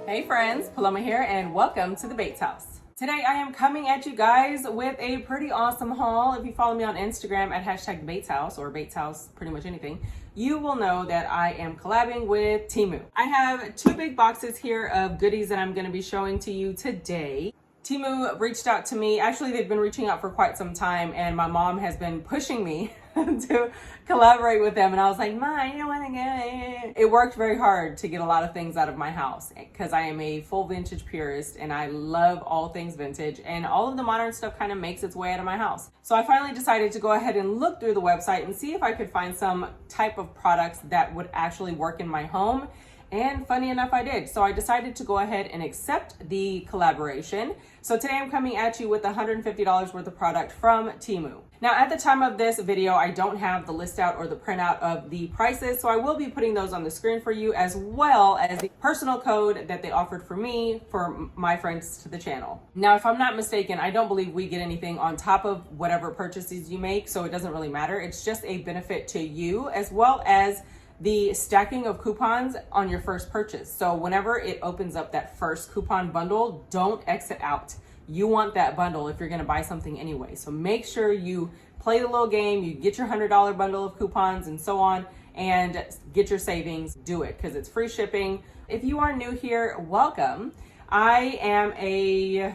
Hey friends, Paloma here and welcome to the Bates House. Today I am coming at you guys with a pretty awesome haul. If you follow me on Instagram at hashtag Bates House or Bates House, pretty much anything, you will know that I am collabing with Temu. I have two big boxes here of goodies that I'm going to be showing to you today. Temu reached out to me. Actually, they've been reaching out for quite some time and my mom has been pushing me to collaborate with them, and I was like, "Ma, I don't want to go." It worked very hard to get a lot of things out of my house because I am a full vintage purist and I love all things vintage, and all of the modern stuff kind of makes its way out of my house. So I finally decided to go ahead and look through the website and see if I could find some type of products that would actually work in my home. And funny enough, I did. So I decided to go ahead and accept the collaboration. So today I'm coming at you with $150 worth of product from Temu. Now at the time of this video, I don't have the list out or the printout of the prices. So I will be putting those on the screen for you, as well as the personal code that they offered for me for my friends to the channel. Now, if I'm not mistaken, I don't believe we get anything on top of whatever purchases you make. So it doesn't really matter. It's just a benefit to you, as well as the stacking of coupons on your first purchase. So whenever it opens up that first coupon bundle, don't exit out. You want that bundle if you're gonna buy something anyway. So make sure you play the little game, you get your $100 bundle of coupons and so on, and get your savings, do it, because it's free shipping. If you are new here, welcome. I am a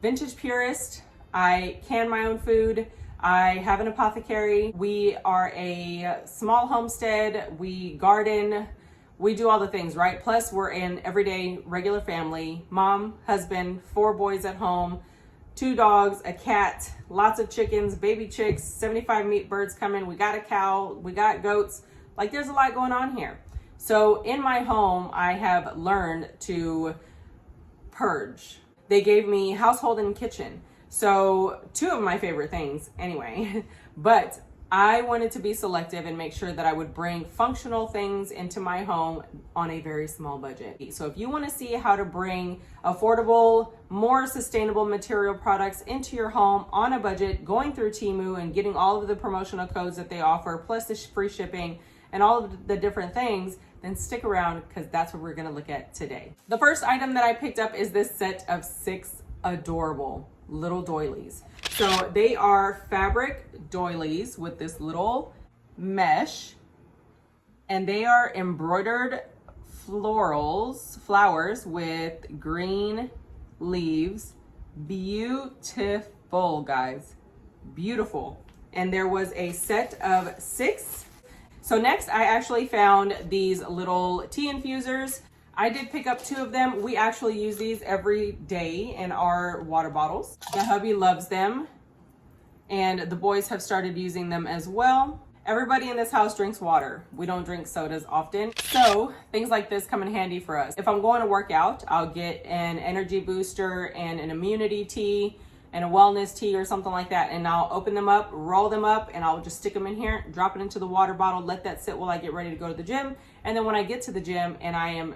vintage purist. I can my own food. I have an apothecary. We are a small homestead. We garden. We do all the things, right? Plus, we're an everyday regular family. Mom, husband, 4 boys at home, 2 dogs, a cat, lots of chickens, baby chicks, 75 meat birds coming. We got a cow. We got goats. Like, there's a lot going on here. So in my home, I have learned to purge. They gave me household and kitchen. So 2 of my favorite things anyway, but I wanted to be selective and make sure that I would bring functional things into my home on a very small budget. So if you want to see how to bring affordable, more sustainable material products into your home on a budget, going through Temu and getting all of the promotional codes that they offer, plus the free shipping and all of the different things, then stick around because that's what we're going to look at today. The first item that I picked up is this set of 6 adorable little doilies. So they are fabric doilies with this little mesh, and they are embroidered flowers with green leaves. Beautiful, guys, beautiful. And there was a set of 6. So next I actually found these little tea infusers. I did pick up 2 of them. We actually use these every day in our water bottles. The hubby loves them, and the boys have started using them as well. Everybody in this house drinks water. We don't drink sodas often, so things like this come in handy for us. If I'm going to work out, I'll get an energy booster and an immunity tea and a wellness tea or something like that, and I'll open them up, roll them up, and I'll just stick them in here, drop it into the water bottle, let that sit while I get ready to go to the gym. And then when I get to the gym and I am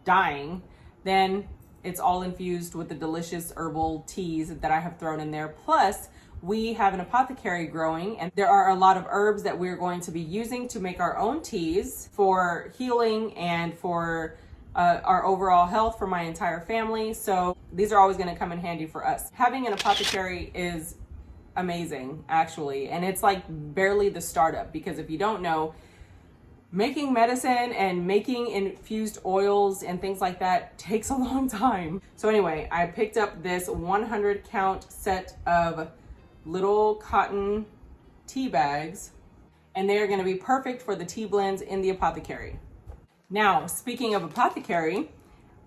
dying, then it's all infused with the delicious herbal teas that I have thrown in there. Plus, we have an apothecary growing, and there are a lot of herbs that we're going to be using to make our own teas for healing and for our overall health for my entire family. So these are always going to come in handy for us. Having an apothecary is amazing, actually, and it's like barely the startup, because if you don't know, making medicine and making infused oils and things like that takes a long time. So anyway, I picked up this 100 count set of little cotton tea bags, and they are going to be perfect for the tea blends in the apothecary. Now, speaking of apothecary,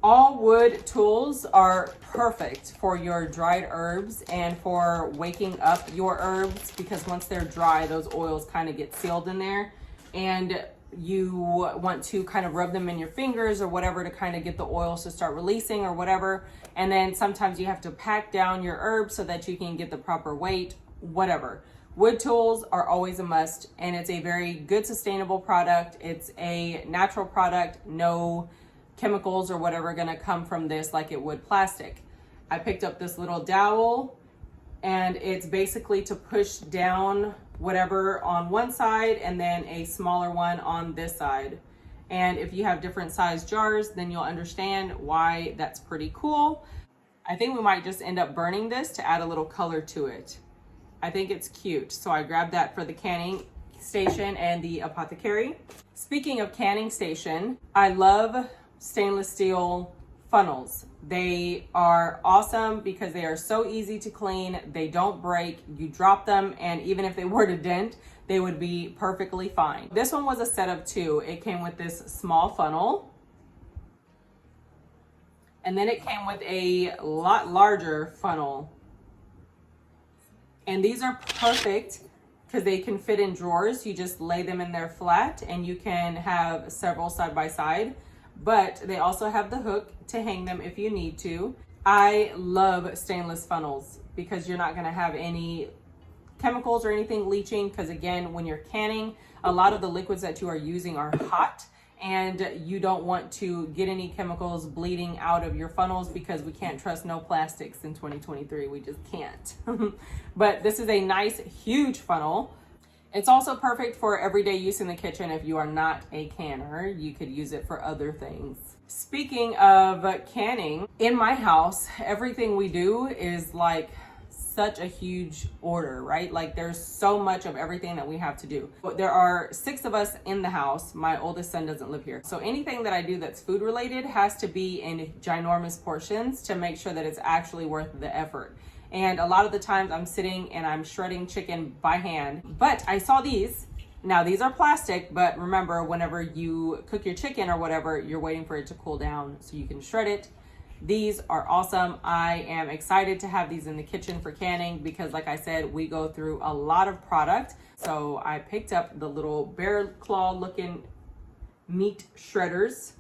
all wood tools are perfect for your dried herbs and for waking up your herbs, because once they're dry, those oils kind of get sealed in there, and you want to kind of rub them in your fingers or whatever to kind of get the oils to start releasing or whatever. And then sometimes you have to pack down your herbs so that you can get the proper weight, whatever. Wood tools are always a must, and it's a very good sustainable product. It's a natural product, no chemicals or whatever gonna come from this like it would plastic. I picked up this little dowel, and it's basically to push down whatever on one side and then a smaller one on this side. And if you have different size jars, then you'll understand why that's pretty cool. I think we might just end up burning this to add a little color to it. I think it's cute. So I grabbed that for the canning station and the apothecary. Speaking of canning station, I love stainless steel funnels. They are awesome because they are so easy to clean. They don't break. You drop them, and even if they were to dent, they would be perfectly fine. This one was a set of 2. It came with this small funnel, and then it came with a lot larger funnel. And these are perfect because they can fit in drawers. You just lay them in there flat, and you can have several side by side. But they also have the hook to hang them if you need to. I love stainless funnels because you're not going to have any chemicals or anything leaching, because again, when you're canning, a lot of the liquids that you are using are hot, and you don't want to get any chemicals bleeding out of your funnels, because we can't trust no plastics in 2023. We just can't. But this is a nice huge funnel. It's also perfect for everyday use in the kitchen. If you are not a canner, you could use it for other things. Speaking of canning, in my house, everything we do is like such a huge order, right? Like there's so much of everything that we have to do. There are 6 of us in the house. My oldest son doesn't live here. So anything that I do that's food related has to be in ginormous portions to make sure that it's actually worth the effort. And a lot of the times I'm sitting and I'm shredding chicken by hand. But I saw these. Now these are plastic, but remember, whenever you cook your chicken or whatever, you're waiting for it to cool down so you can shred it. These are awesome. I am excited to have these in the kitchen for canning because, like I said, we go through a lot of product. So I picked up the little bear claw looking meat shredders,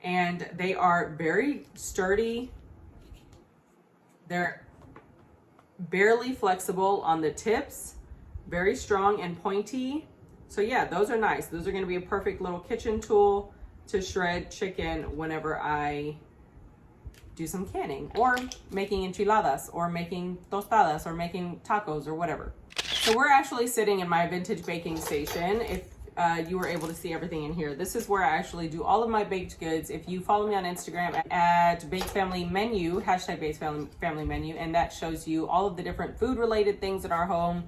and they are very sturdy. They're barely flexible on the tips, very strong and pointy. So yeah, those are nice. Those are going to be a perfect little kitchen tool to shred chicken whenever I do some canning, or making enchiladas, or making tostadas, or making tacos, or whatever. So we're actually sitting in my vintage baking station. If you were able to see everything in here, this is where I actually do all of my baked goods. If you follow me on Instagram at Baked Family Menu, hashtag Baked Family Menu, and that shows you all of the different food related things in our home,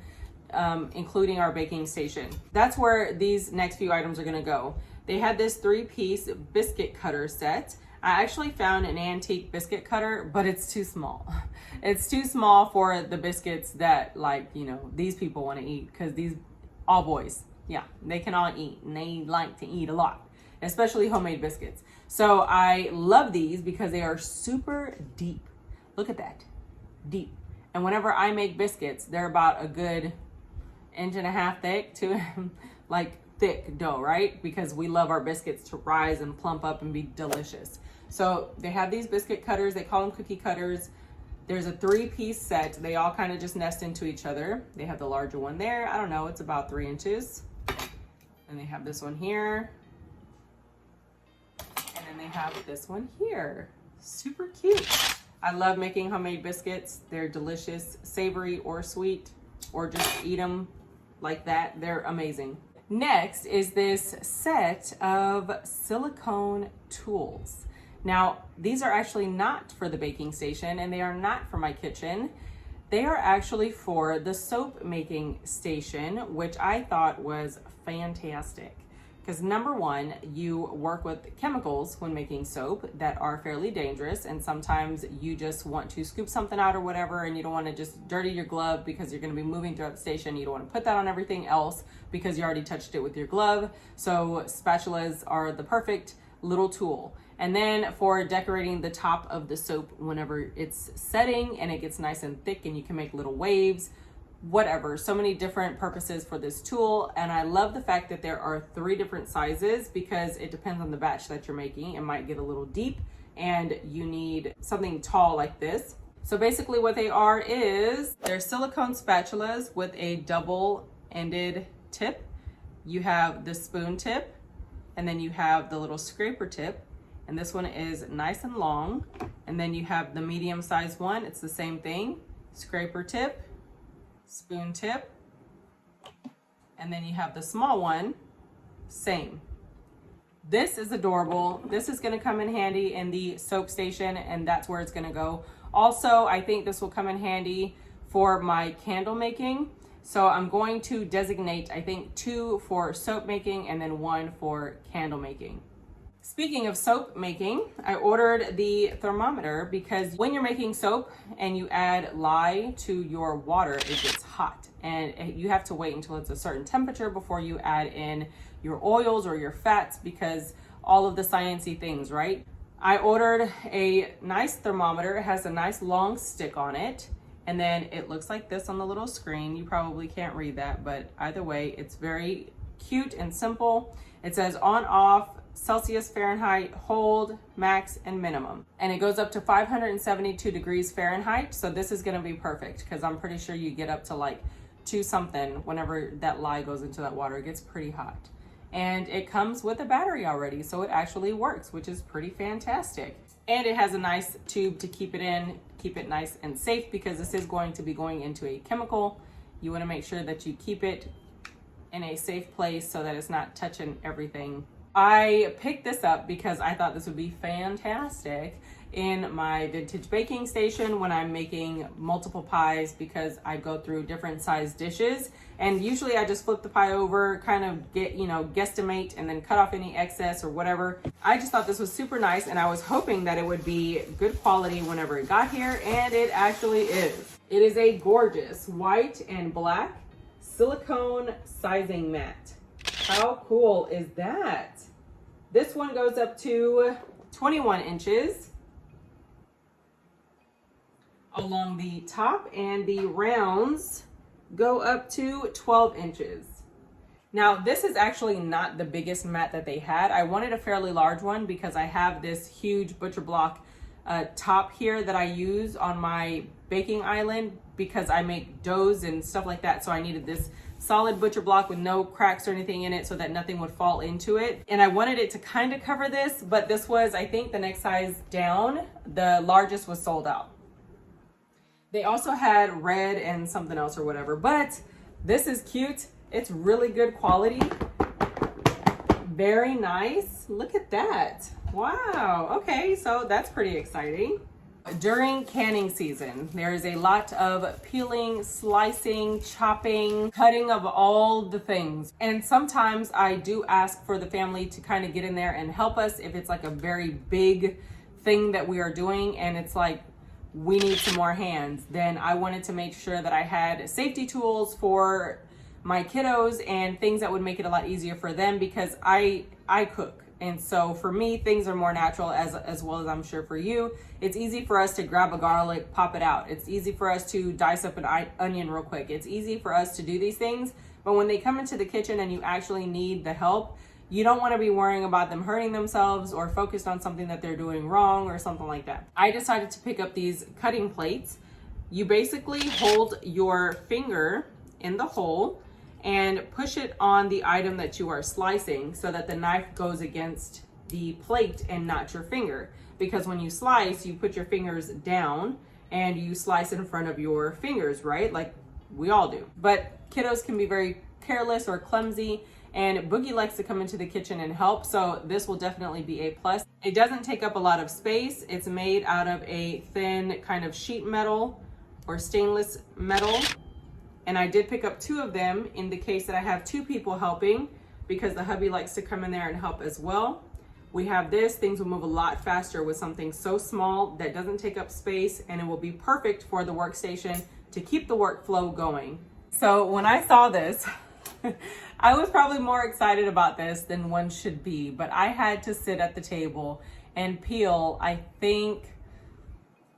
including our baking station. That's where these next few items are gonna go. They had this 3-piece biscuit cutter set. I actually found an antique biscuit cutter, but it's too small. It's too small for the biscuits that, like, you know, these people want to eat, because these, all boys, yeah, they can all eat, and they like to eat a lot, especially homemade biscuits. So I love these because they are super deep. Look at that, deep. And whenever I make biscuits, they're about a good 1.5 inch thick to like thick dough, right? Because we love our biscuits to rise and plump up and be delicious. So they have these biscuit cutters. They call them cookie cutters. There's a 3-piece set. They all kind of just nest into each other. They have the larger one there. I don't know, it's about 3 inches. And they have this one here. And then they have this one here. Super cute. I love making homemade biscuits. They're delicious, savory or sweet, or just eat them like that. They're amazing. Next is this set of silicone tools. Now, these are actually not for the baking station, and they are not for my kitchen. They are actually for the soap making station, which I thought was fantastic. Because number one, you work with chemicals when making soap that are fairly dangerous, and sometimes you just want to scoop something out or whatever, and you don't want to just dirty your glove because you're going to be moving throughout the station. You don't want to put that on everything else because you already touched it with your glove. So spatulas are the perfect little tool. And then for decorating the top of the soap whenever it's setting and it gets nice and thick and you can make little waves, whatever. So many different purposes for this tool. And I love the fact that there are 3 different sizes because it depends on the batch that you're making. It might get a little deep and you need something tall like this. So basically what they are is they're silicone spatulas with a double-ended tip. You have the spoon tip, and then you have the little scraper tip. And this one is nice and long. And then you have the medium sized one. It's the same thing. Scraper tip, spoon tip. And then you have the small one, same. This is adorable. This is gonna come in handy in the soap station, and that's where it's gonna go. Also, I think this will come in handy for my candle making. So I'm going to designate, I think, 2 for soap making and then 1 for candle making. Speaking of soap making, I ordered the thermometer because when you're making soap and you add lye to your water, it gets hot and you have to wait until it's a certain temperature before you add in your oils or your fats because all of the sciencey things, right? I ordered a nice thermometer. It has a nice long stick on it. And then it looks like this on the little screen. You probably can't read that, but either way, it's very cute and simple. It says on, off, Celsius, Fahrenheit, hold, max, and minimum. And it goes up to 572 degrees Fahrenheit. So this is gonna be perfect because I'm pretty sure you get up to like 2 something whenever that lye goes into that water. It gets pretty hot. And it comes with a battery already, so it actually works, which is pretty fantastic. And it has a nice tube to keep it in, keep it nice and safe because this is going to be going into a chemical. You wanna make sure that you keep it in a safe place so that it's not touching everything. I picked this up because I thought this would be fantastic in my vintage baking station when I'm making multiple pies because I go through different size dishes and usually I just flip the pie over, kind of get, guesstimate and then cut off any excess or whatever. I just thought this was super nice and I was hoping that it would be good quality whenever it got here, and it actually is. It is a gorgeous white and black silicone sizing mat. How cool is that? This one goes up to 21 inches along the top, and the rounds go up to 12 inches. Now, this is actually not the biggest mat that they had. I wanted a fairly large one because I have this huge butcher block top here that I use on my baking island because I make doughs and stuff like that. So I needed this solid butcher block with no cracks or anything in it so that nothing would fall into it. And I wanted it to kind of cover this, but this was, I think, the next size down. The largest was sold out. They also had red and something else or whatever, but this is cute. It's really good quality. Very nice. Look at that. Wow. Okay, so that's pretty exciting. During canning season, there is a lot of peeling, slicing, chopping, cutting of all the things. And sometimes I do ask for the family to kind of get in there and help us if it's like a very big thing that we are doing and it's like, we need some more hands. Then I wanted to make sure that I had safety tools for my kiddos and things that would make it a lot easier for them because I cook. And so for me, things are more natural as well as I'm sure for you. It's easy for us to grab a garlic, pop it out. It's easy for us to dice up an onion real quick. It's easy for us to do these things. But when they come into the kitchen and you actually need the help, you don't want to be worrying about them hurting themselves or focused on something that they're doing wrong or something like that. I decided to pick up these cutting plates. You basically hold your finger in the hole and push it on the item that you are slicing so that the knife goes against the plate and not your finger. Because when you slice, you put your fingers down and you slice in front of your fingers, right? Like we all do. But kiddos can be very careless or clumsy, and Boogie likes to come into the kitchen and help, so this will definitely be a plus. It doesn't take up a lot of space. It's made out of a thin kind of sheet metal or stainless metal. And I did pick up 2 of them in the case that I have 2 people helping because the hubby likes to come in there and help as well. We have this. Things will move a lot faster with something so small that doesn't take up space, and it will be perfect for the workstation to keep the workflow going. So when I saw this, I was probably more excited about this than one should be, but I had to sit at the table and peel, I think,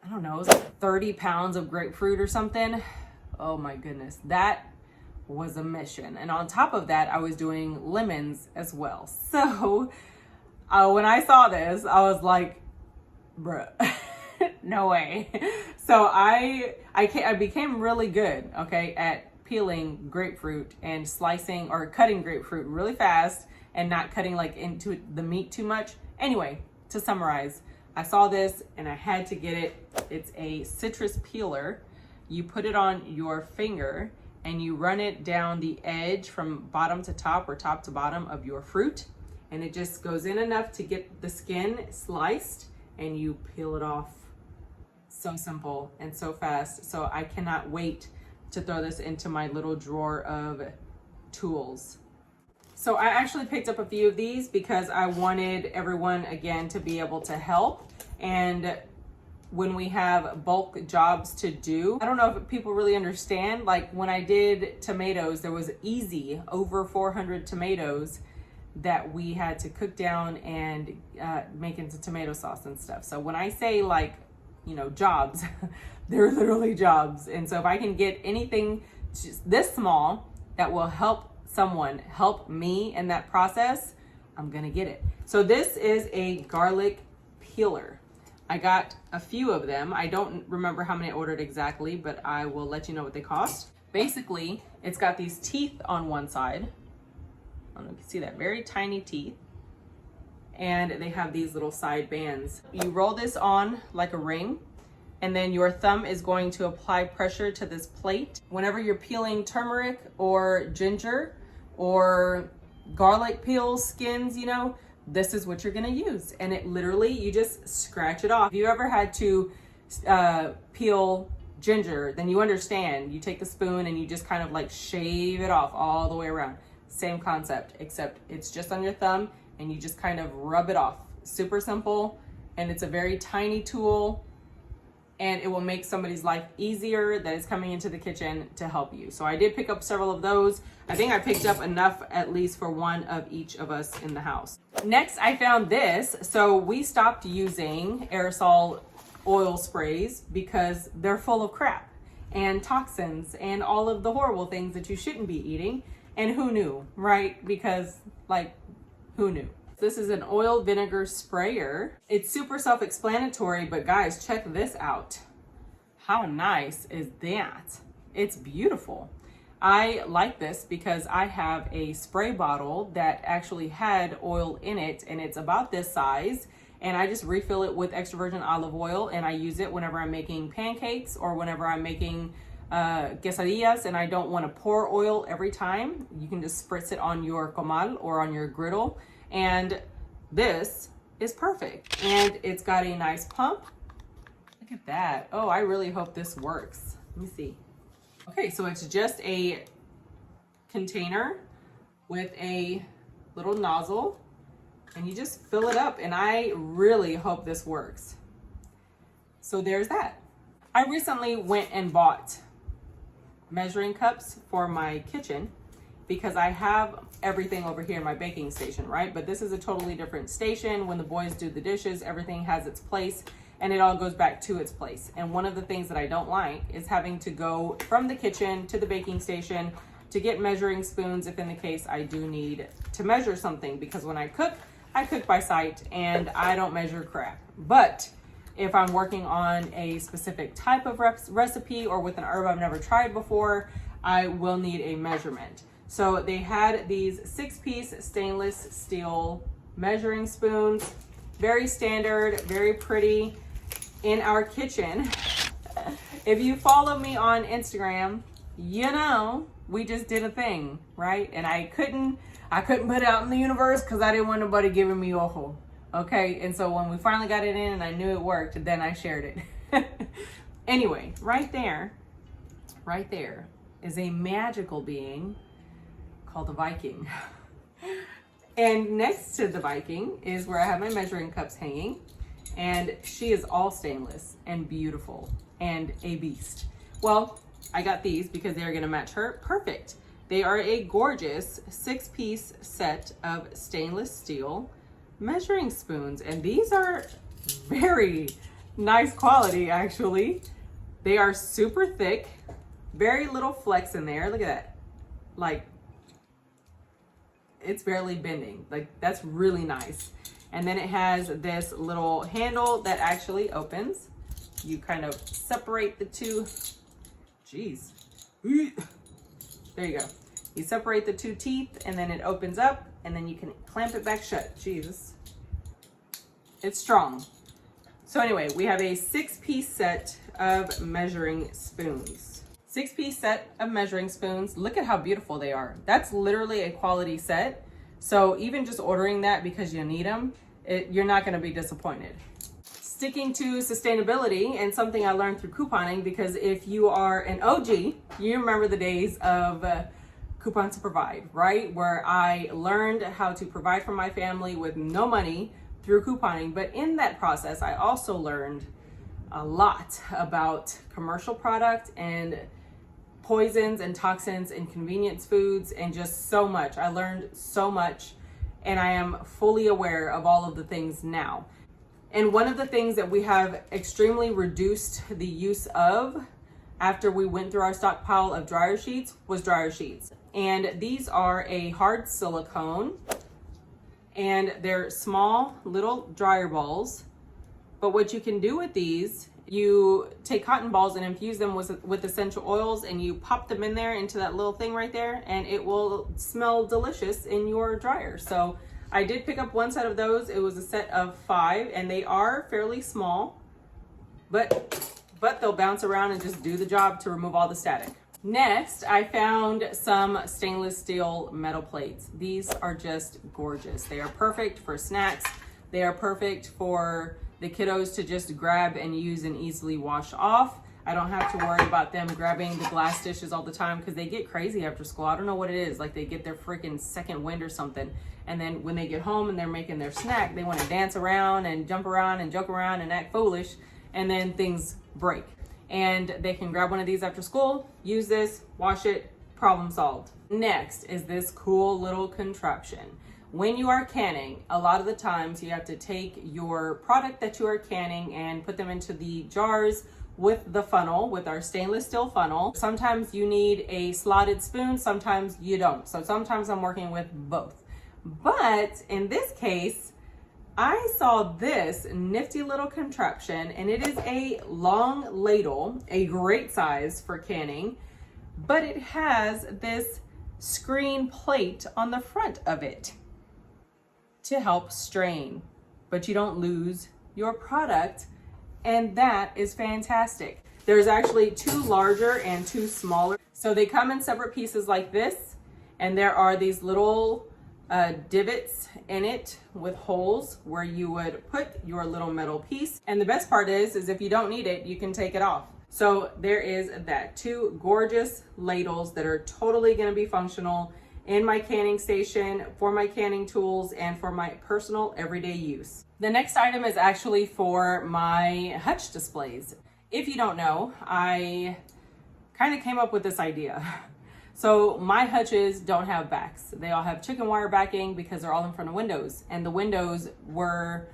I don't know, it was like 30 pounds of grapefruit or something. Oh my goodness, that was a mission. And on top of that, I was doing lemons as well. So when I saw this, I was like, bruh, no way. So I became really good, okay, at peeling grapefruit and slicing or cutting grapefruit really fast and not cutting like into the meat too much. Anyway, to summarize, I saw this and I had to get it. It's a citrus peeler. You put it on your finger and you run it down the edge from bottom to top or top to bottom of your fruit. and it just goes in enough to get the skin sliced and you peel it off. So simple and so fast. So I cannot wait to throw this into my little drawer of tools. So I actually picked up a few of these because I wanted everyone again to be able to help. And when we have bulk jobs to do, I don't know if people really understand, like when I did tomatoes, there was easy over 400 tomatoes that we had to cook down and make into tomato sauce and stuff. So when I say like, you know, jobs, they're literally jobs. And so if I can get anything just this small that will help someone help me in that process, I'm gonna get it. So this is a garlic peeler. I got a few of them. I don't remember how many I ordered exactly, but I will let you know what they cost. Basically, it's got these teeth on one side. I don't know if you can see that, very tiny teeth. And they have these little side bands. You roll this on like a ring, and then your thumb is going to apply pressure to this plate. Whenever you're peeling turmeric or ginger or garlic peels, skins, you know, this is what you're gonna use. And it literally, you just scratch it off. If you ever had to peel ginger, then you understand. You take the spoon and you just kind of like shave it off all the way around. Same concept, except it's just on your thumb and you just kind of rub it off. Super simple, and it's a very tiny tool, and it will make somebody's life easier that is coming into the kitchen to help you. So I did pick up several of those. I think I picked up enough at least for one of each of us in the house. Next, I found this. So we stopped using aerosol oil sprays because they're full of crap and toxins and all of the horrible things that you shouldn't be eating. And who knew, right? Because like, who knew? This is an oil vinegar sprayer. It's super self-explanatory, but guys, check this out. How nice is that? It's beautiful. I like this because I have a spray bottle that actually had oil in it, and it's about this size, and I just refill it with extra virgin olive oil, and I use it whenever I'm making pancakes or whenever I'm making quesadillas and I don't want to pour oil every time. You can just spritz it on your comal or on your griddle, and this is perfect. And it's got a nice pump. Look at that. Oh, I really hope this works. Let me see. Okay, so it's just a container with a little nozzle, and you just fill it up, and I really hope this works. So there's that. I recently went and bought measuring cups for my kitchen because I have everything over here in my baking station, right? But this is a totally different station. When the boys do the dishes, everything has its place and it all goes back to its place. And one of the things that I don't like is having to go from the kitchen to the baking station to get measuring spoons if in the case I do need to measure something, because when I cook by sight and I don't measure crap. But if I'm working on a specific type of recipe or with an herb I've never tried before, I will need a measurement. So they had these 6-piece stainless steel measuring spoons, very standard, very pretty in our kitchen. If you follow me on Instagram, you know, we just did a thing, right? And I couldn't put it out in the universe because I didn't want nobody giving me ojo. Okay, and so when we finally got it in and I knew it worked, then I shared it. Anyway, right there is a magical being called the Viking. And next to the Viking is where I have my measuring cups hanging, and she is all stainless and beautiful and a beast. Well, I got these because they're gonna match her perfect. They are a gorgeous 6-piece set of stainless steel measuring spoons, and these are very nice quality actually. They are super thick, very little flex in there. Look at that. Like, it's barely bending. Like, that's really nice. And then it has this little handle that actually opens. You kind of separate the two. Jeez. There you go. You separate the two teeth and then it opens up, and then you can clamp it back shut. Jesus. It's strong. So anyway, we have a 6-piece set of measuring spoons. 6-piece set of measuring spoons. Look at how beautiful they are. That's literally a quality set. So even just ordering that because you need them, you're not going to be disappointed. Sticking to sustainability, and something I learned through couponing, because if you are an OG, you remember the days of Coupon to Provide, right? Where I learned how to provide for my family with no money through couponing. But in that process, I also learned a lot about commercial product and poisons and toxins and convenience foods, and just so much. I learned so much, and I am fully aware of all of the things now. And one of the things that we have extremely reduced the use of after we went through our stockpile of dryer sheets was dryer sheets. And these are a hard silicone, and they're small little dryer balls. But what you can do with these, you take cotton balls and infuse them with essential oils, and you pop them in there into that little thing right there, and it will smell delicious in your dryer. So I did pick up one set of those. It was a set of 5, and they are fairly small, but they'll bounce around and just do the job to remove all the static. Next, I found some stainless steel metal plates. These are just gorgeous. They are perfect for snacks. They are perfect for the kiddos to just grab and use and easily wash off. I don't have to worry about them grabbing the glass dishes all the time, because they get crazy after school. I don't know what it is. Like, they get their freaking second wind or something. And then when they get home and they're making their snack, they want to dance around and jump around and joke around and act foolish, and then things break. And they can grab one of these after school, use this, wash it, problem solved. Next is this cool little contraption. When you are canning, a lot of the times you have to take your product that you are canning and put them into the jars with the funnel, with our stainless steel funnel. Sometimes you need a slotted spoon, sometimes you don't. So sometimes I'm working with both. But in this case, I saw this nifty little contraption, and it is a long ladle, a great size for canning, but it has this screen plate on the front of it to help strain, but you don't lose your product, and that is fantastic. There's actually 2 larger and 2 smaller. So they come in separate pieces like this, and there are these little divots in it with holes where you would put your little metal piece. And the best part is if you don't need it, you can take it off. So there is that. 2 gorgeous ladles that are totally going to be functional in my canning station, for my canning tools, and for my personal everyday use. The next item is actually for my hutch displays. If you don't know, I kind of came up with this idea. So my hutches don't have backs. They all have chicken wire backing because they're all in front of windows, and the windows were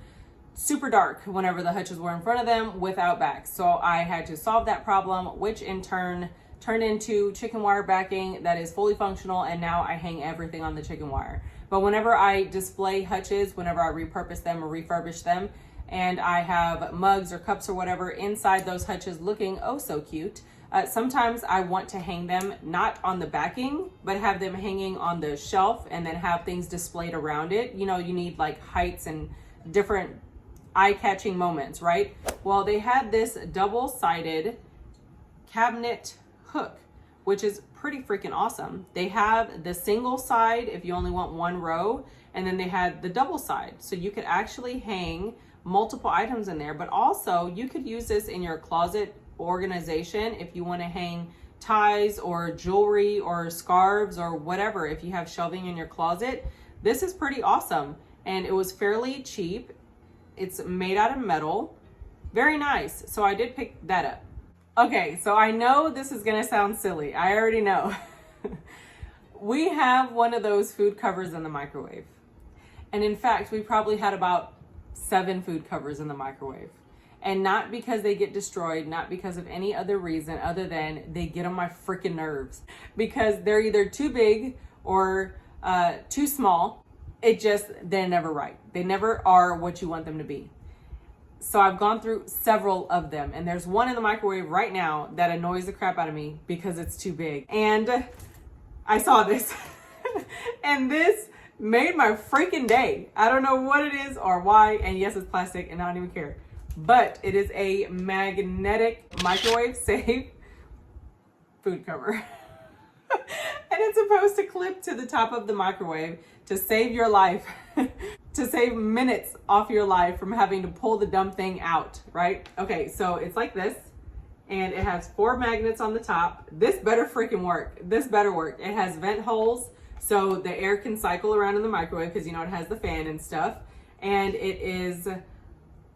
super dark whenever the hutches were in front of them without backs. So I had to solve that problem, which in turn turned into chicken wire backing that is fully functional, and now I hang everything on the chicken wire. But whenever I display hutches, whenever I repurpose them or refurbish them, and I have mugs or cups or whatever inside those hutches looking oh so cute, sometimes I want to hang them not on the backing, but have them hanging on the shelf and then have things displayed around it. You know, you need like heights and different eye-catching moments, right? Well, they had this double-sided cabinet hook, which is pretty freaking awesome. They have the single side if you only want 1 row, and then they had the double side. So you could actually hang multiple items in there, but also you could use this in your closet organization if you want to hang ties or jewelry or scarves or whatever. If you have shelving in your closet, this is pretty awesome, and it was fairly cheap. It's made out of metal, very nice. So I did pick that up. Okay, so I know this is gonna sound silly. I already know. We have one of those food covers in the microwave, and in fact we probably had about 7 food covers in the microwave. And not because they get destroyed, not because of any other reason other than they get on my freaking nerves, because they're either too big or too small. They're never right. They never are what you want them to be. So I've gone through several of them, and there's one in the microwave right now that annoys the crap out of me because it's too big. And I saw this and this made my freaking day. I don't know what it is or why. And yes, it's plastic and I don't even care. But it is a magnetic microwave safe food cover. And it's supposed to clip to the top of the microwave to save your life, to save minutes off your life from having to pull the dumb thing out, right? Okay, so it's like this, and it has 4 magnets on the top. This better freaking work. This better work. It has vent holes, so the air can cycle around in the microwave because, you know, it has the fan and stuff. And it is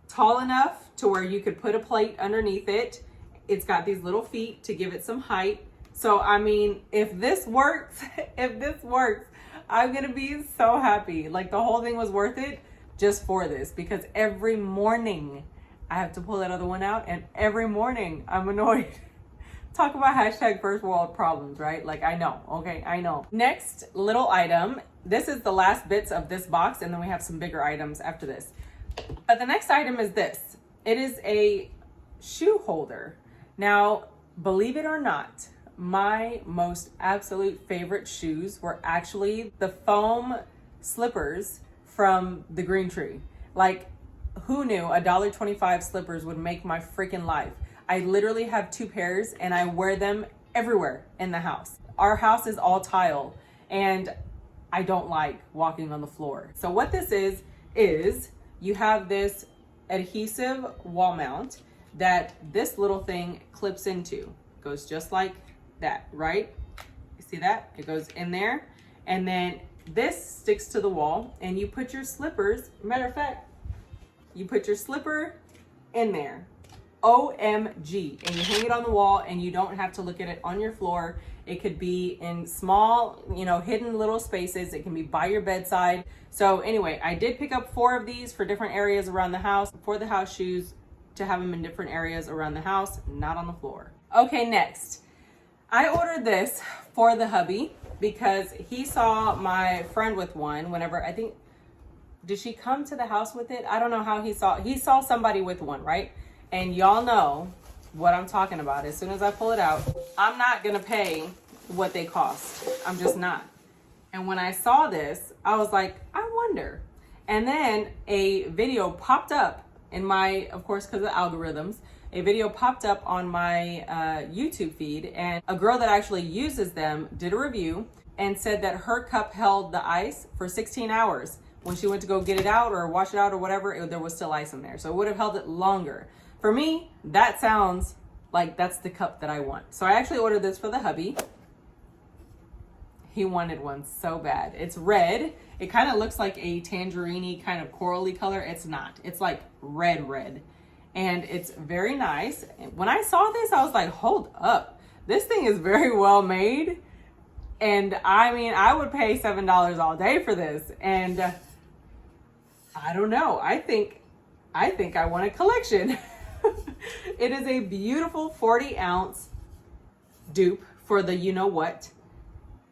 tall enough to where you could put a plate underneath it. It's got these little feet to give it some height. So, I mean, if this works, I'm gonna be so happy. Like, the whole thing was worth it just for this, because every morning I have to pull that other one out, and every morning I'm annoyed. Talk about hashtag first world problems, right? Like, I know, okay, I know. Next little item, this is the last bits of this box, and then we have some bigger items after this. But the next item is this. It is a shoe holder. Now, believe it or not, my most absolute favorite shoes were actually the foam slippers from the Green Tree. Like, who knew $1.25 slippers would make my freaking life? I literally have 2 pairs and I wear them everywhere in the house. Our house is all tile and I don't like walking on the floor. So what this is you have this adhesive wall mount that this little thing clips into. Goes just like that, right? You see that? It goes in there, and then this sticks to the wall, and you put your slippers, matter of fact, you put your slipper in there. OMG. And you hang it on the wall, and you don't have to look at it on your floor. It could be in small, you know, hidden little spaces. It can be by your bedside. So anyway, I did pick up 4 of these for different areas around the house, for the house shoes, to have them in different areas around the house, not on the floor. Okay, next. I ordered this for the hubby because he saw my friend with one whenever, I think, did she come to the house with it? I don't know how he saw somebody with one, right? And y'all know what I'm talking about. As soon as I pull it out, I'm not gonna pay what they cost. I'm just not. And when I saw this, I was like, I wonder. And then a video popped up in my, of course, because of algorithms, a video popped up on my YouTube feed, and a girl that actually uses them did a review and said that her cup held the ice for 16 hours. When she went to go get it out or wash it out or whatever, there was still ice in there. So it would have held it longer. For me, that sounds like that's the cup that I want. So I actually ordered this for the hubby. He wanted one so bad. It's red. It kind of looks like a tangerine-y kind of corally color. It's not. It's like red. And it's very nice. When I saw this, I was like, hold up. This thing is very well made. And I mean, I would pay $7 all day for this. And I don't know. I think I want a collection. It is a beautiful 40-ounce dupe for the you-know-what.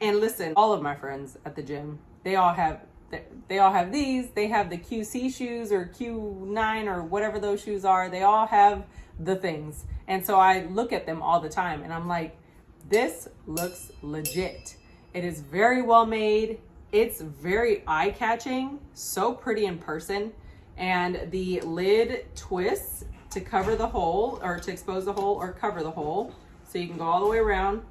And listen, all of my friends at the gym, they all have these. They have the QC shoes or Q9 or whatever those shoes are. They all have the things. And so I look at them all the time and I'm like, this looks legit. It is very well made. It's very eye-catching, so pretty in person. And the lid twists to cover the hole, or to expose the hole or cover the hole. So you can go all the way around,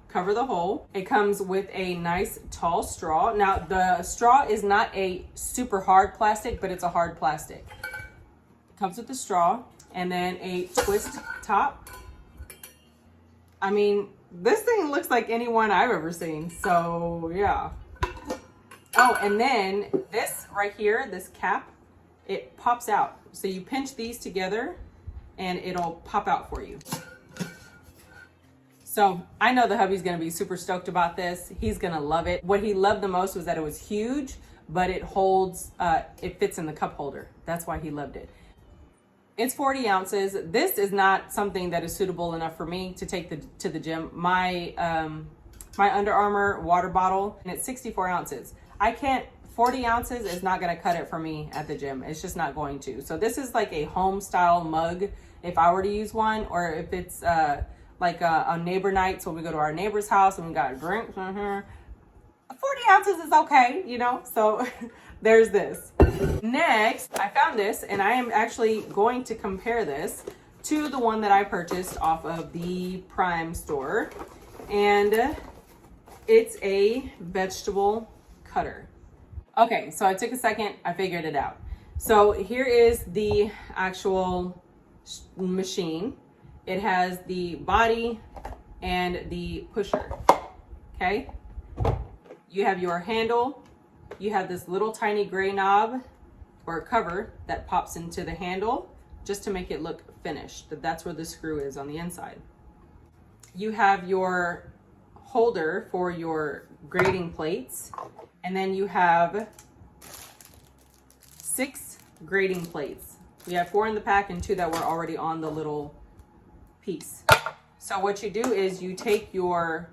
cover the hole. It comes with a nice tall straw. Now the straw is not a super hard plastic, but it's a hard plastic. It comes with the straw and then a twist top. I mean, this thing looks like any one I've ever seen. So yeah. Oh, and then this right here, this cap, it pops out. So you pinch these together and it'll pop out for you. So I know the hubby's gonna be super stoked about this. He's gonna love it. What he loved the most was that it was huge, but it holds, it fits in the cup holder. That's why he loved it. It's 40 ounces. This is not something that is suitable enough for me to take to the gym. My Under Armour water bottle, and it's 64 ounces. 40 ounces is not gonna cut it for me at the gym. It's just not going to. So this is like a home style mug if I were to use one, or if it's like a neighbor night, so we go to our neighbor's house and we got drinks in here. 40 ounces is okay, you know, so there's this. Next, I found this, and I am actually going to compare this to the one that I purchased off of the Prime store. And It's a vegetable cutter. Okay, so I took a second, I figured it out. So here is the actual machine. It has the body and the pusher, okay? You have your handle, you have this little tiny gray knob or cover that pops into the handle just to make it look finished. That's where the screw is on the inside. You have your holder for your grating plates, and then you have 6 grating plates. We have 4 in the pack and 2 that were already on the little piece. So what you do is you take your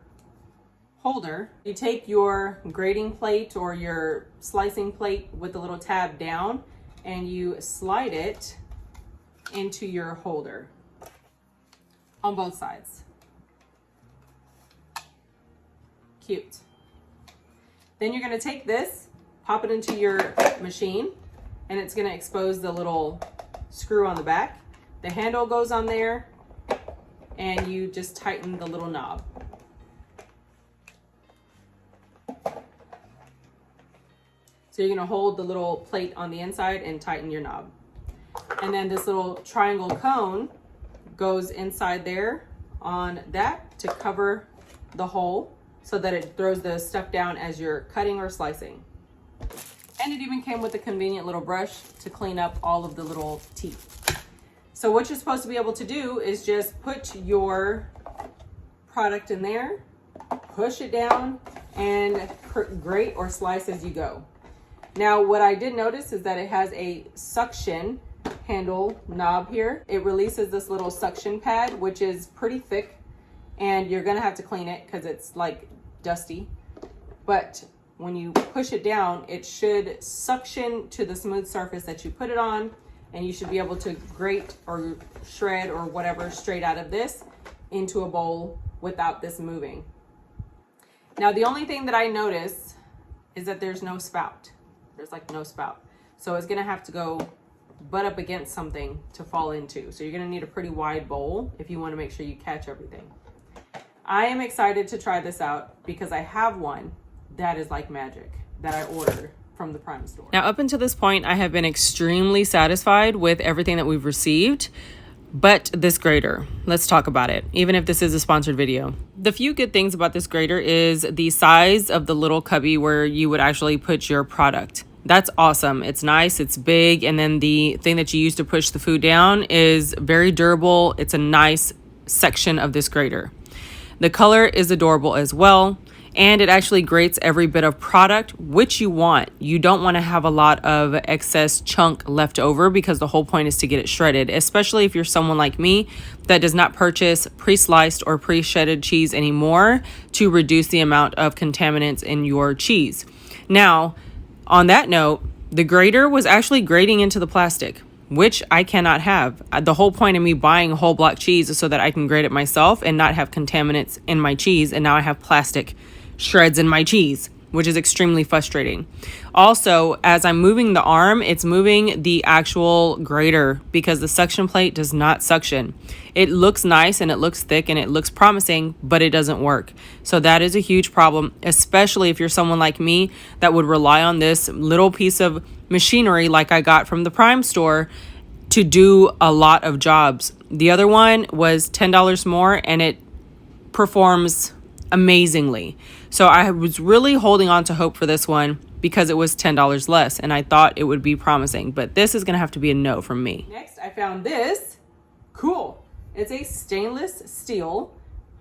holder, you take your grating plate or your slicing plate with the little tab down, and you slide it into your holder on both sides. Cute. Then you're going to take this, pop it into your machine, and it's going to expose the little screw on the back. The handle goes on there, and you just tighten the little knob. So you're going to hold the little plate on the inside and tighten your knob. And then this little triangle cone goes inside there on that to cover the hole so that it throws the stuff down as you're cutting or slicing. And it even came with a convenient little brush to clean up all of the little teeth. So what you're supposed to be able to do is just put your product in there, push it down, and grate or slice as you go. Now, what I did notice is that it has a suction handle knob here. It releases this little suction pad, which is pretty thick, and you're gonna have to clean it because it's like dusty. But when you push it down, it should suction to the smooth surface that you put it on, and you should be able to grate or shred or whatever straight out of this into a bowl without this moving. Now, the only thing that I notice is that there's no spout. There's like no spout. So it's gonna have to go butt up against something to fall into. So you're gonna need a pretty wide bowl if you wanna make sure you catch everything. I am excited to try this out because I have one that is like magic that I ordered from the Prime store. Now, up until this point, I have been extremely satisfied with everything that we've received, but this grater, let's talk about it, even if this is a sponsored video. The few good things about this grater is the size of the little cubby where you would actually put your product. That's awesome. It's nice, it's big, and then the thing that you use to push the food down is very durable. It's a nice section of this grater. The color is adorable as well, and it actually grates every bit of product which you want. You don't want to have a lot of excess chunk left over because the whole point is to get it shredded, especially if you're someone like me that does not purchase pre-sliced or pre-shredded cheese anymore to reduce the amount of contaminants in your cheese. Now, on that note, the grater was actually grating into the plastic, which I cannot have. The whole point of me buying whole block cheese is so that I can grate it myself and not have contaminants in my cheese, and now I have plastic shreds in my cheese, which is extremely frustrating. Also, as I'm moving the arm, it's moving the actual grater because the suction plate does not suction. It looks nice and it looks thick and it looks promising, but it doesn't work. So that is a huge problem, especially if you're someone like me that would rely on this little piece of machinery like I got from the Prime store to do a lot of jobs. The other one was $10 more and it performs amazingly. So I was really holding on to hope for this one because it was $10 less and I thought it would be promising, but this is gonna have to be a no from me. Next, I found this. Cool. It's a stainless steel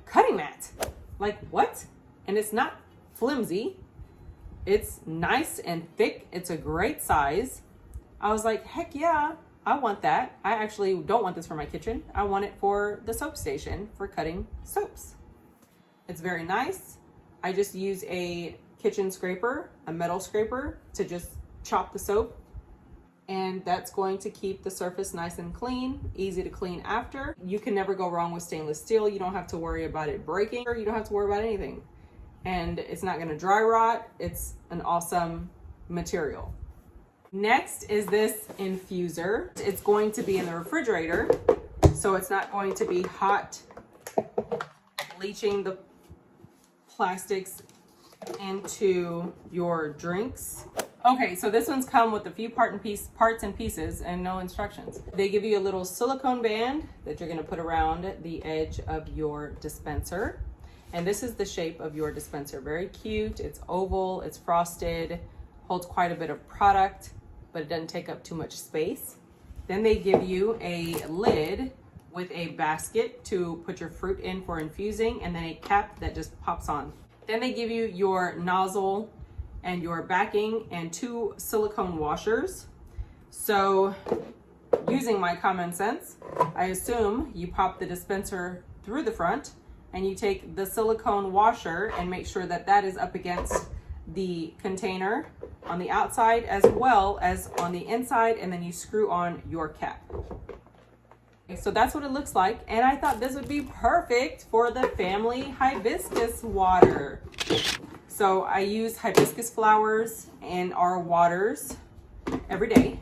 cutting mat. Like what? And it's not flimsy. It's nice and thick. It's a great size. I was like, heck yeah, I want that. I actually don't want this for my kitchen. I want it for the soap station for cutting soaps. It's very nice. I just use a kitchen scraper, a metal scraper, to just chop the soap. And that's going to keep the surface nice and clean, easy to clean after. You can never go wrong with stainless steel. You don't have to worry about it breaking, or you don't have to worry about anything. And it's not gonna dry rot. It's an awesome material. Next is this infuser. It's going to be in the refrigerator, so it's not going to be hot, leaching the plastics into your drinks. Okay, so this one's come with a few parts and pieces and no instructions. They give you a little silicone band that you're gonna put around the edge of your dispenser. And this is the shape of your dispenser. Very cute, it's oval, it's frosted, holds quite a bit of product, but it doesn't take up too much space. Then they give you a lid with a basket to put your fruit in for infusing, and then a cap that just pops on. Then they give you your nozzle and your backing and 2 silicone washers. So using my common sense, I assume you pop the dispenser through the front and you take the silicone washer and make sure that that is up against the container on the outside as well as on the inside, and then you screw on your cap. Okay, so that's what it looks like, and I thought this would be perfect for the family hibiscus water. So I use hibiscus flowers in our waters every day,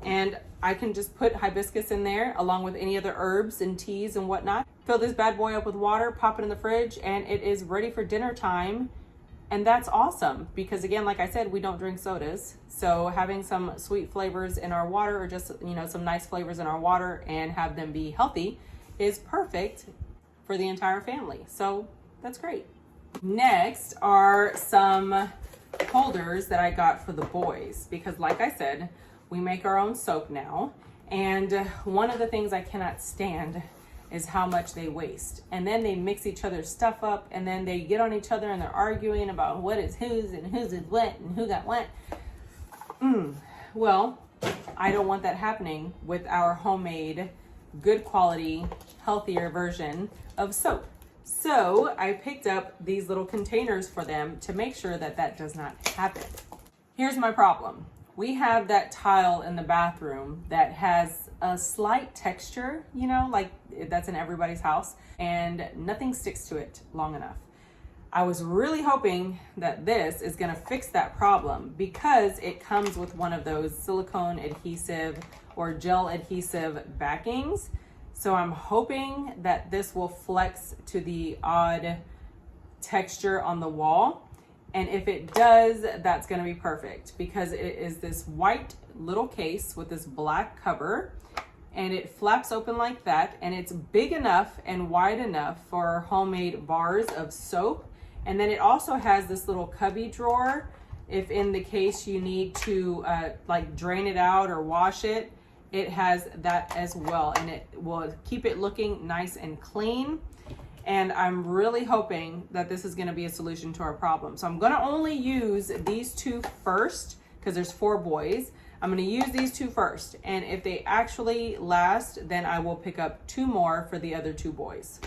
and I can just put hibiscus in there along with any other herbs and teas and whatnot. Fill this bad boy up with water, pop it in the fridge, and it is ready for dinner time. And that's awesome because, again, like I said, we don't drink sodas. So having some sweet flavors in our water, or just, you know, some nice flavors in our water and have them be healthy, is perfect for the entire family. So that's great. Next are some holders that I got for the boys because, like I said, we make our own soap now. And one of the things I cannot stand is how much they waste. And then they mix each other's stuff up, and then they get on each other and they're arguing about what is whose and whose is what and who got what. Well, I don't want that happening with our homemade, good quality, healthier version of soap. So I picked up these little containers for them to make sure that that does not happen. Here's my problem. We have that tile in the bathroom that has a slight texture, you know, like that's in everybody's house, and nothing sticks to it long enough. I was really hoping that this is gonna fix that problem because it comes with one of those silicone adhesive or gel adhesive backings. So I'm hoping that this will flex to the odd texture on the wall. And if it does, that's gonna be perfect because it is this white little case with this black cover, and it flaps open like that, and it's big enough and wide enough for homemade bars of soap. And then it also has this little cubby drawer if in the case you need to like drain it out or wash it. It has that as well, and it will keep it looking nice and clean. And I'm really hoping that this is gonna be a solution to our problem. So I'm gonna only use these 2 first because there's 4 boys. I'm gonna use these 2 first, and if they actually last, then I will pick up 2 more for the other 2 boys.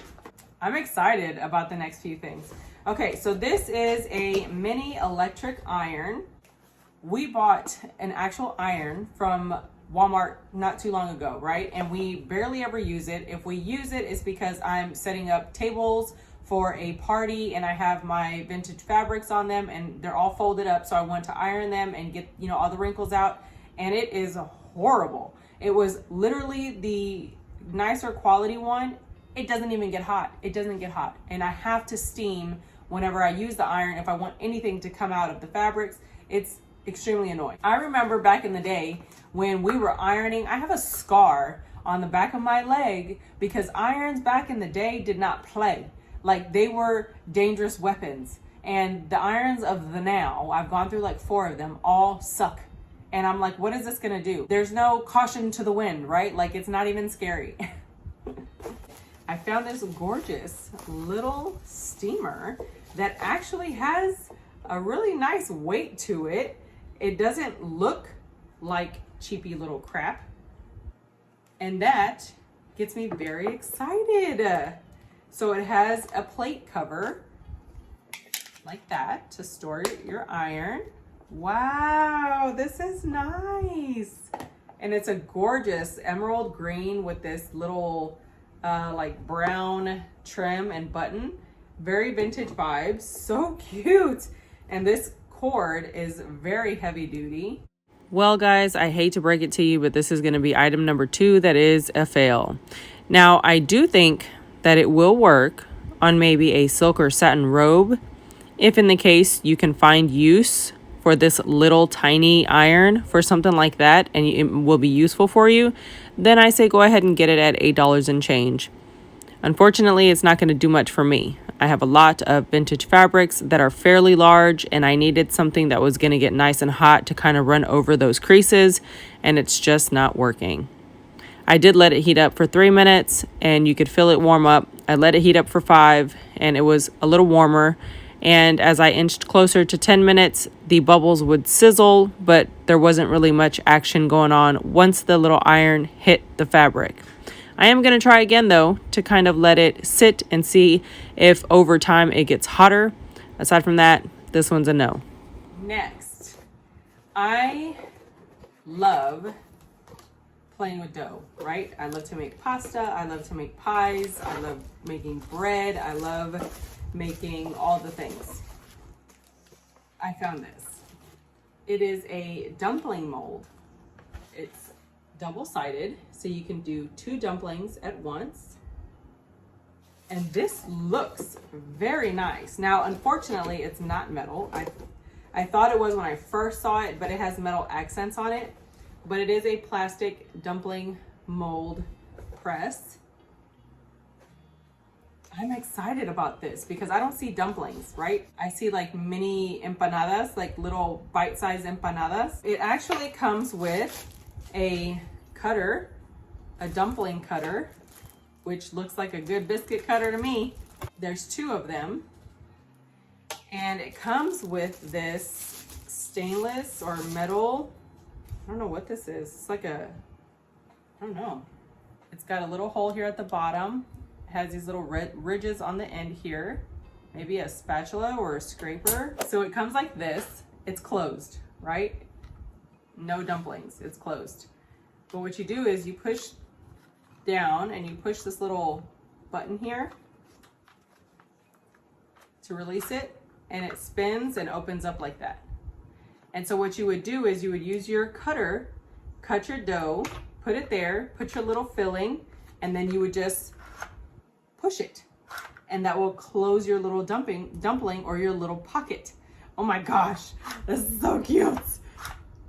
I'm excited about the next few things. Okay, so this is a mini electric iron. We bought an actual iron from Walmart not too long ago, right? And we barely ever use it. If we use it, it's because I'm setting up tables for a party and I have my vintage fabrics on them and they're all folded up. So I want to iron them and get, you know, all the wrinkles out. And it is horrible. It was literally the nicer quality one. It doesn't even get hot. It doesn't get hot. And I have to steam whenever I use the iron if I want anything to come out of the fabrics. It's extremely annoying. I remember back in the day when we were ironing, I have a scar on the back of my leg because irons back in the day did not play. Like, they were dangerous weapons. And the irons of the now, I've gone through like 4 of them, all suck. And I'm like, what is this gonna do? There's no caution to the wind, right? Like, it's not even scary. I found this gorgeous little steamer that actually has a really nice weight to it. It doesn't look like cheapy little crap. And that gets me very excited. So it has a plate cover like that to store your iron. Wow, this is nice. And it's a gorgeous emerald green with this little like brown trim and button. Very vintage vibes, so cute. And this cord is very heavy duty. Well, guys, I hate to break it to you, but this is going to be item number 2 that is a fail. Now, I do think that it will work on maybe a silk or satin robe If in the case you can find use for this little tiny iron for something like that and it will be useful for you, then I say go ahead and get it at $8 and change. Unfortunately, it's not going to do much for me. I have a lot of vintage fabrics that are fairly large, and I needed something that was going to get nice and hot to kind of run over those creases, and it's just not working. I did let it heat up for 3 minutes, and you could feel it warm up. I let it heat up for 5, and it was a little warmer. And as I inched closer to 10 minutes, the bubbles would sizzle, but there wasn't really much action going on once the little iron hit the fabric. I am going to try again, though, to kind of let it sit and see if over time it gets hotter. Aside from that, this one's a no. Next, I love playing with dough, right? I love to make pasta. I love to make pies. I love making bread. I love making all the things. I found this. It is a dumpling mold. It's double-sided, so you can do 2 dumplings at once. And this looks very nice. Now, unfortunately, it's not metal. I thought it was when I first saw it, but it has metal accents on it. But it is a plastic dumpling mold press. I'm excited about this because I don't see dumplings, right? I see like mini empanadas, like little bite-sized empanadas. It actually comes with a cutter, a dumpling cutter, which looks like a good biscuit cutter to me. There's 2 of them. And it comes with this stainless or metal, I don't know what this is. It's like I don't know. It's got a little hole here at the bottom. It has these little ridges on the end here. Maybe a spatula or a scraper. So it comes like this. It's closed, right? No dumplings, it's closed. But what you do is you push down and you push this little button here to release it, and it spins and opens up like that. And so what you would do is you would use your cutter, cut your dough, put it there, put your little filling, and then you would just push it. And that will close your little dumpling or your little pocket. Oh my gosh, this is so cute.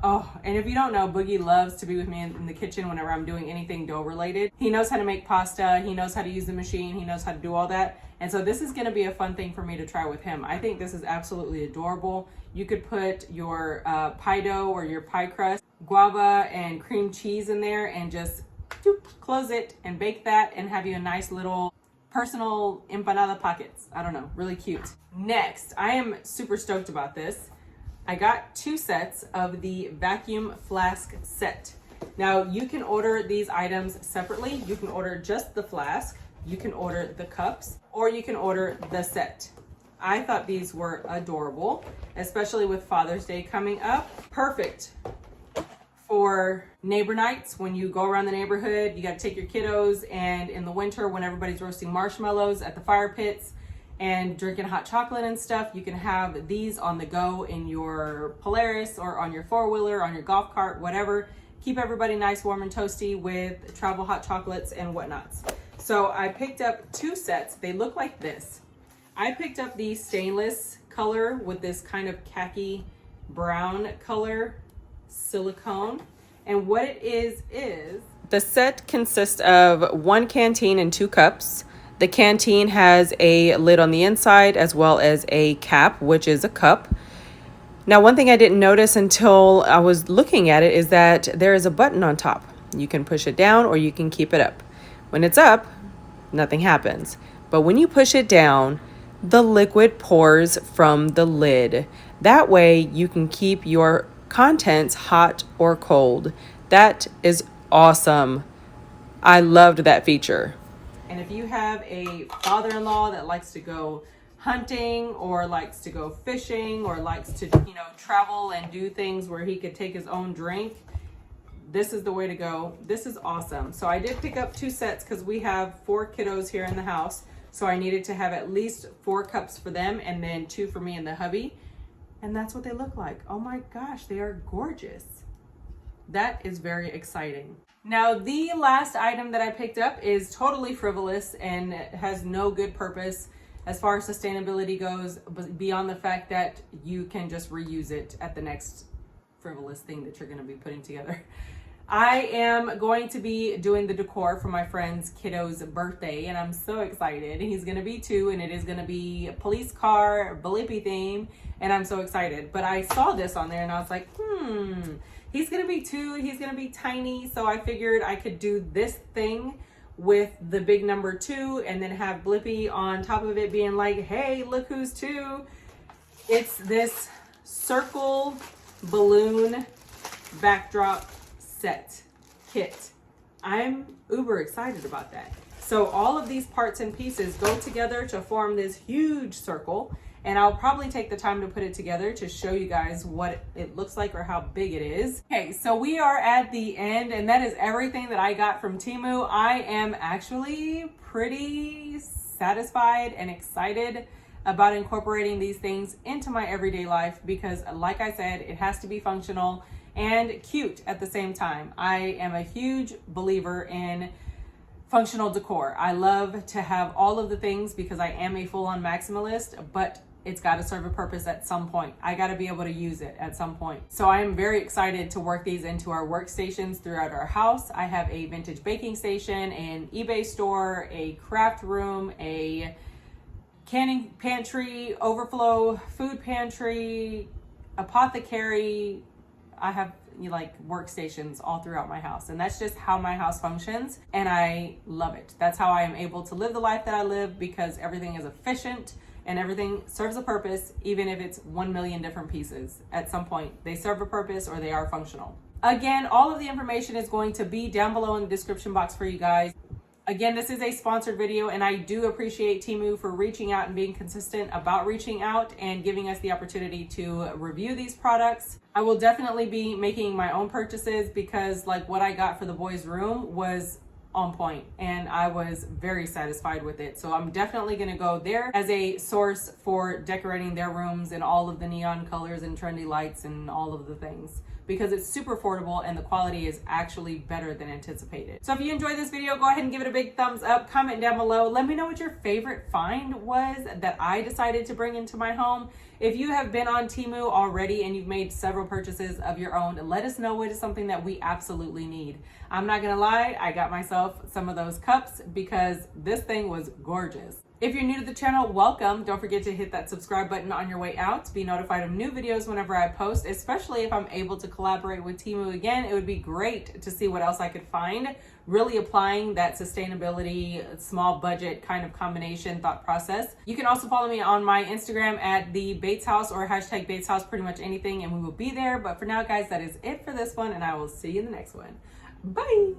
Oh, and if you don't know, Boogie loves to be with me in the kitchen whenever I'm doing anything dough related. He knows how to make pasta. He knows how to use the machine. He knows how to do all that. And so this is going to be a fun thing for me to try with him. I think this is absolutely adorable. You could put your pie dough or your pie crust, guava and cream cheese in there and just close it and bake that and have you a nice little personal empanada pockets. I don't know, really cute. Next, I am super stoked about this. I got 2 sets of the vacuum flask set. Now you can order these items separately. You can order just the flask, you can order the cups, or you can order the set. I thought these were adorable, especially with Father's Day coming up. Perfect for neighbor nights when you go around the neighborhood. You got to take your kiddos, and in the winter when everybody's roasting marshmallows at the fire pits and drinking hot chocolate and stuff, you can have these on the go in your Polaris or on your 4-wheeler, on your golf cart, whatever. Keep everybody nice, warm, and toasty with travel hot chocolates and whatnots. So I picked up 2 sets. They look like this. I picked up the stainless color with this kind of khaki brown color silicone. And what it is the set consists of 1 canteen and 2 cups. The canteen has a lid on the inside as well as a cap, which is a cup. Now, one thing I didn't notice until I was looking at it is that there is a button on top. You can push it down or you can keep it up. When it's up, nothing happens. But when you push it down, the liquid pours from the lid. That way you can keep your contents hot or cold. That is awesome. I loved that feature. And if you have a father-in-law that likes to go hunting or likes to go fishing or likes to, travel and do things where he could take his own drink, this is the way to go. This is awesome. So I did pick up 2 sets because we have 4 kiddos here in the house. So I needed to have at least 4 cups for them and then 2 for me and the hubby. And that's what they look like. Oh my gosh, they are gorgeous. That is very exciting. Now, the last item that I picked up is totally frivolous and has no good purpose. as far as sustainability goes, beyond the fact that you can just reuse it at the next frivolous thing that you're going to be putting together. I am going to be doing the decor for my friend's kiddo's birthday, and I'm so excited. He's going to be 2, and it is going to be a police car, Blippi theme, and I'm so excited. But I saw this on there, and I was like, he's going to be 2, he's going to be tiny, so I figured I could do this thing with the big number 2, and then have Blippi on top of it being like, hey, look who's 2. It's this circle balloon backdrop set kit. I'm uber excited about that. So all of these parts and pieces go together to form this huge circle, and I'll probably take the time to put it together to show you guys what it looks like or how big it is. Okay, so we are at the end, and that is everything that I got from Temu. I am actually pretty satisfied and excited about incorporating these things into my everyday life because, like I said, it has to be functional and cute at the same time. I am a huge believer in functional decor. I love to have all of the things because I am a full-on maximalist, but it's got to serve a purpose at some point. I got to be able to use it at some point. So I am very excited to work these into our workstations throughout our house. I have a vintage baking station, an eBay store, a craft room, a canning pantry, overflow food pantry, apothecary. I have like workstations all throughout my house, and that's just how my house functions, and I love it. That's how I am able to live the life that I live, because everything is efficient and everything serves a purpose, even if it's 1 million different pieces. At some point they serve a purpose or they are functional. Again, all of the information is going to be down below in the description box for you guys. Again, this is a sponsored video, and I do appreciate Temu for reaching out and being consistent about reaching out and giving us the opportunity to review these products. I will definitely be making my own purchases because like what I got for the boys' room was on point and I was very satisfied with it. So I'm definitely going to go there as a source for decorating their rooms and all of the neon colors and trendy lights and all of the things, because it's super affordable and the quality is actually better than anticipated. So if you enjoyed this video, go ahead and give it a big thumbs up, comment down below. Let me know what your favorite find was that I decided to bring into my home. If you have been on Temu already and you've made several purchases of your own, let us know what is something that we absolutely need. I'm not gonna lie, I got myself some of those cups because this thing was gorgeous. If you're new to the channel, welcome. Don't forget to hit that subscribe button on your way out to be notified of new videos whenever I post, especially if I'm able to collaborate with Temu again. It would be great to see what else I could find, really applying that sustainability, small budget kind of combination thought process. You can also follow me on my Instagram at the Bates House or hashtag Bates House, pretty much anything, and we will be there. But for now, guys, that is it for this one, and I will see you in the next one. Bye.